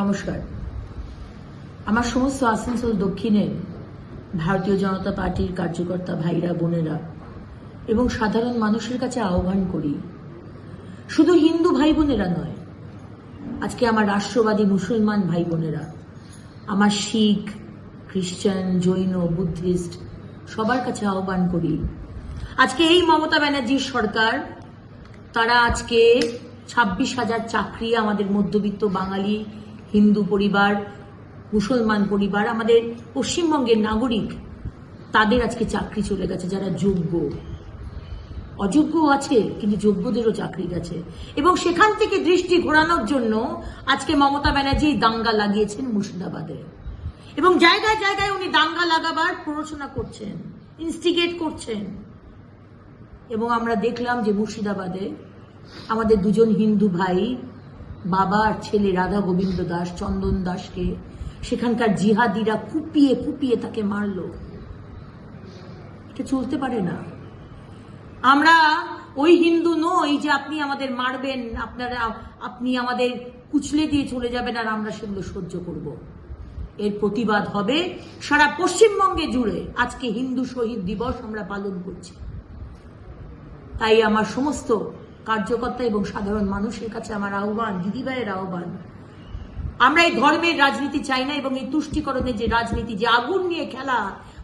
নমস্কার। আমার সমস্ত আসানসোল দক্ষিণের ভারতীয় জনতা পার্টির কার্যকর্তা ভাইরা বোনেরা এবং সাধারণ মানুষের কাছে আহ্বান করি, শুধু হিন্দু ভাই বোনেরা নয়, আজকে আমার রাষ্ট্রবাদী মুসলমান ভাই বোনেরা, আমার শিখ, খ্রিস্টান, জৈন, বুদ্ধিস্ট সবার কাছে আহ্বান করি, আজকে এই মমতা ব্যানার্জির সরকার তারা আজকে 26,000 চাকরি আমাদের মধ্যবিত্ত বাঙালি হিন্দু পরিবার, মুসলমান পরিবার, আমাদের পশ্চিমবঙ্গের নাগরিক, তাদের আজকে চাকরি চলে গেছে। যারা যোগ্য, অযোগ্য আছে কিন্তু যোগ্যদেরও চাকরি গেছে, এবং সেখান থেকে দৃষ্টি ঘোরানোর জন্য আজকে মমতা ব্যানার্জি দাঙ্গা লাগিয়েছেন মুর্শিদাবাদে, এবং জায়গায় জায়গায় উনি দাঙ্গা লাগাবার প্ররোচনা করছেন, ইনস্টিগেট করছেন। এবং আমরা দেখলাম যে মুর্শিদাবাদে আমাদের দুজন হিন্দু ভাই, বাবা আর ছেলে রাধা গোবিন্দ দাস, চন্দন দাসকে সেখানকার জিহাদিরা কুপিয়ে কুপিয়ে তাকে মারল। এটা চলতে পারে না। আমরা ওই হিন্দু নই যে আপনি আমাদের মারবেন, আপনি আমাদের কুচলে দিয়ে চলে যাবেন আর আমরা সেগুলো সহ্য করব। এর প্রতিবাদ হবে সারা পশ্চিমবঙ্গে জুড়ে। আজকে হিন্দু শহীদ দিবস আমরা পালন করছি। তাই আমার সমস্ত কার্যকর্তা এবং সাধারণ মানুষের কাছে আমার আহ্বান, দিদিভাইয়ের আহ্বান, আমরা এই ধর্মের রাজনীতি চাই না, এবং এই তুষ্টিকরণের যে রাজনীতি, যে আগুন নিয়ে খেলা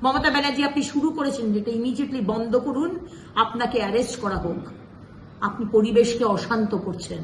মমতা ব্যানার্জি আপনি শুরু করেছেন, যেটা ইমিডিয়েটলি বন্ধ করুন। আপনাকে অ্যারেস্ট করা হোক। আপনি পরিবেশকে অশান্ত করছেন।